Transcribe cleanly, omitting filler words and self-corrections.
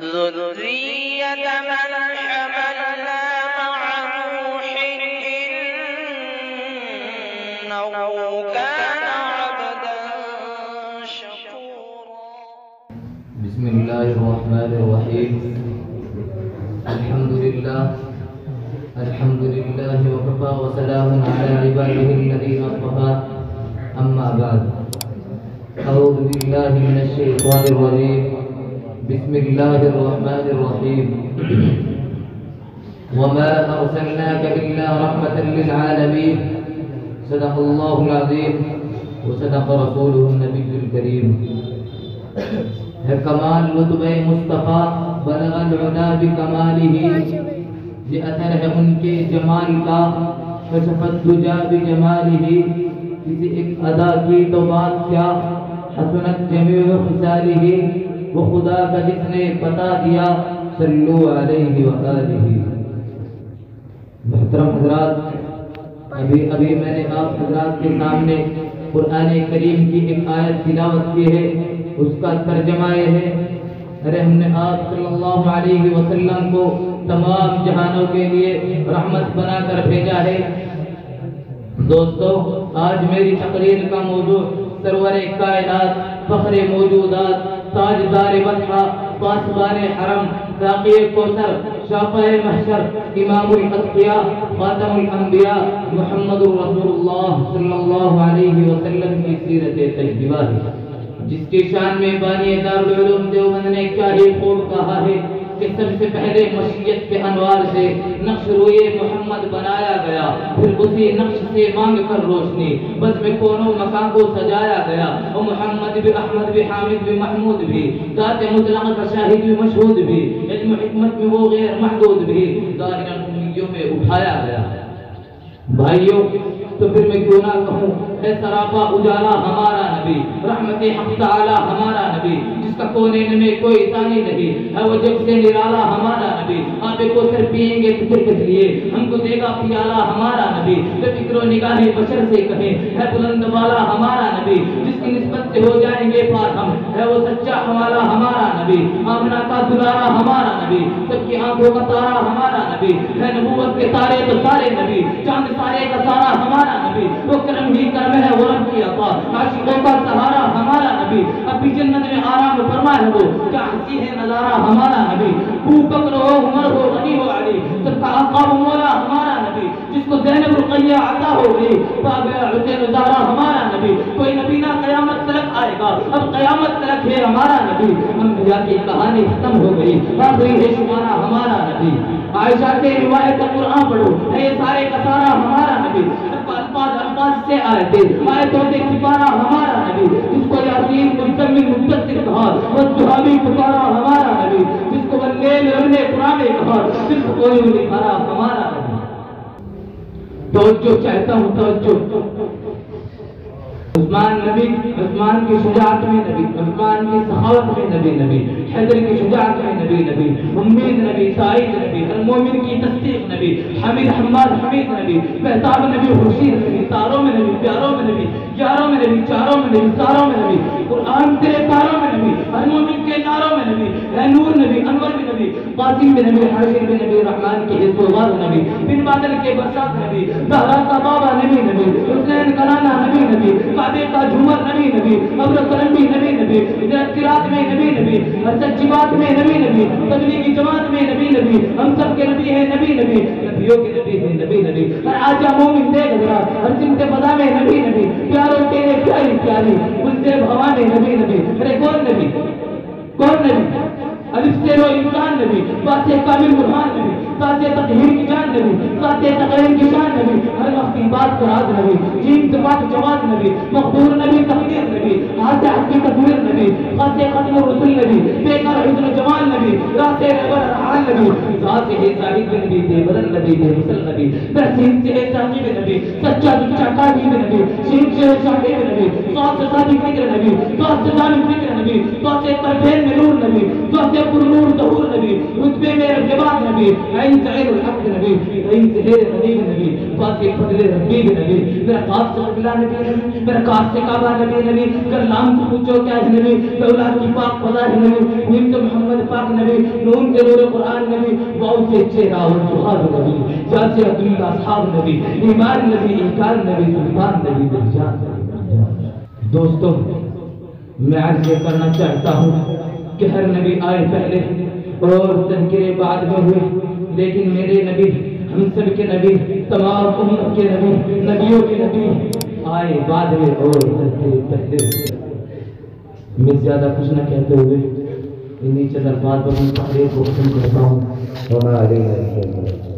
ذرية من حملنا مع نوح إنه كان عبدا شكورا. بسم الله الرحمن الرحيم. الحمد لله وكفى وسلام على عباده الذين اصطفى. أما بعد، أعوذ بالله من الشيطان الرجيم. بسم الله الرحمن الرحيم. وما أرسلناك إلا رحمة للعالمين. صدق الله العظيم وصدق رسوله النبي الكريم. ہے کمال رتبہ مصطفیٰ بلغ العلا بکمالہ، یہ اثر ہے ان کے جمال کا، کشفت دجا بجمالہ، کسی ایک ادا کی تو بات کیا، حسنت جمیع خصالہ، وہ خدا کا جس نے بتا دیا، صلو علیہ وآلہ. محترم حضرات، ابھی میں نے آپ حضرات کے سامنے قرآن کریم کی ایک آیت تلاوت کی ہے، اس کا ترجمہ یہ ہے، ارے ہم نے آپ صلی اللہ علیہ وسلم کو تمام جہانوں کے لیے رحمت بنا کر بھیجا ہے. دوستو، آج میری تقریر کا موضوع سرور کائنات، فخر موجودات، تاجدار بطحہ، پاسبان حرم، ساقی کوثر، شافع محشر، امام الاتقیاء، خاتم الانبیاء، محمد رسول اللہ صلی اللہ علیہ وسلم کی سیرت طیبہ ہے، جس کی شان میں بانی دارالعلوم دیوبند نے کیا ہی خوب کہا ہے کہ سب سے پہلے مشیت کے انوار سے نقش روئے محمد بنایا گیا، پھر اسی نقش سے مانگ کر روشنی بزم کونوں مکان کو سجایا گیا، اور محمد بھی، احمد بھی، حامد بھی، محمود بھی، ذات مطلق کا شاہد بھی، مشہود بھی، علم حکمت میں وہ غیر محدود بھی، ظاہراً امیوں میں اٹھایا گیا. بھائیوں، تو پھر میں کیوں نہ کہوں، اے سراپا اجالا ہمارا نبی، رحمت حق تعالی ہمارا نبی، جس کا کونین میں کوئی ثانی نہیں ہے، وہ جب سے نرالا ہمارا نبی. آپ کو صرف پیئیں گے تو پھر کس لیے ہم کو دے گا پیالہ ہمارا نبی. بے فکر و نگاہ بشر سے کہیں ہے بلند والا ہمارا نبی، جس کی نسبت سے ہو جائیں گے پار ہم، ہے وہ سچا حوالہ ہمارا نبی. آمنہ کا دلارا ہمارا نبی، سب کی آنکھوں کا تارا ہمارا نبی، ہے نبوت کے تارے تو سارے نبی، چاند سارے کا سارا ہمارا نبی. وہ کرم ہی کرم ہے وہ رب کی عطا، عاشقوں کا سہارا ہمارا نبی. ابھی جنت میں آرام فرما ہے وہ، کیا ہنسی ہے نظارہ ہمارا نبی. ابو بکر ہو، عمر ہو، غنی ہو، علی، سب کا آقا و مولا ہمارا نبی. جس کو زینب رقیہ عطا ہو گئی، بابا حسین زہرا ہمارا نبی. کوئی نبی نہ قیامت تلک آئے گا، اب قیامت تلک ہے ہمارا نبی. انبیاء کی کہانی ختم ہو گئی، آخری ہے شمارہ ہمارا نبی. عائشہ سے روایت قرآن پڑھو، ہے یہ سارے کا سارا ہمارا نبی. الفاظ سے آئے تھے، آیتوں سے چھپارا ہمارا نبی. جس کو یاسین مجتمع مدثر کہا، والجہابی پکارا ہمارا نبی. جس کو واللیل رب نے قرآن کہا، صرف کوئی لکھارا ہمارا نبی. توجہ چاہتا ہوں، توجہ. عثمان نبی، عثمان کی شجاعت میں نبی، عثمان کی سخاوت میں نبی، حیدر کی شجاعت میں نبی، امید نبی، سعید نبی، المومن کی تصدیق نبی، حمید حماد حمید نبی، بہتاب نبی، خورشید نبی، تاروں میں نبی، پیاروں میں نبی، یاروں میں نبی، چاروں میں نبی، ساروں میں نبی، قرآن تیرے پاروں میں نبی، المومن کے ناروں میں نبی، ہے نور نبی، انور میں نبی، قاسم میں نبی، حاشر میں نبی، رحمان کے حزب و غار نبی، بن بادل کے برسات نبی، زہرا کا بابا نبی، حسین کا نانا نبی، کعبے کا جھومر نبی، ابر کرم بھی نبی، قرات میں نبی، ہر سچی بات میں نبی، تبلیغی جماعت میں نبی، ہم سب کے نبی ہیں نبی، نبیوں کے نبی ہیں نبی، ہر آجا مومن دے گزرا، ہر سمت فضا میں نبی، پیاروں کے پیاری پیاری گلزے بھوا میں نبی. ارے کون نبی؟ الف سے رو انسان نبی، فاتح کامل برہان نبی، فاتح تطہیر کی جان نبی، فاتح تقریر کی شان نبی، ہر مخفی بات کو راز نبی، جیم صفات جواز نبی، مقدور نبی، تقدیر نبی، حاضر حق کی تصویر نبی، خاص ختم الرسل نبی، بے قرار حسن جمال نبی، راس ذات برحال نبی ذات ہے صاحب نبی دیورن نبی بے مسل نبی برسین سے ہے صاحب نبی سچا دچا قابی نبی شین سے ہے صاحب نبی سوات سے صادق فکر نبی سوات سے ظالم فکر نبی سوات سے طرفین میں نور نبی سوات سے پر نور ظہور نبی رتبے میں رجبات نبی عین سے عین الحق نبی عین سے ہے نبی نبی سوات سے فضل ربی نبی میرا قاف سے قبلہ نبی نبی میرا قاف سے کعبہ نبی نبی کرلام سے پوچھو کیا ہے نبی دولات کی پاک فضا ہے نبی نیم سے محمد پاک نبی نون سے نور قرآن نبی واؤ سے چہرہ و جوہر نبی جا سے عبداللہ اصحاب نبی ایمان نبی انکار نبی سلطان نبی دلجان نبی دوستو میں عرض یہ کرنا چاہتا ہوں کہ ہر نبی آئے پہلے اور تذکرے بعد میں ہوئے لیکن میرے نبی ہم سب کے نبی تمام امت کے نبی نبیوں کے نبی آئے بعد میں اور تذکرے پہلے میں زیادہ کچھ نہ کہتے ہوئے انہی چند الفاظ پر من تحریر کو ختم کرتا ہوں وما علیہ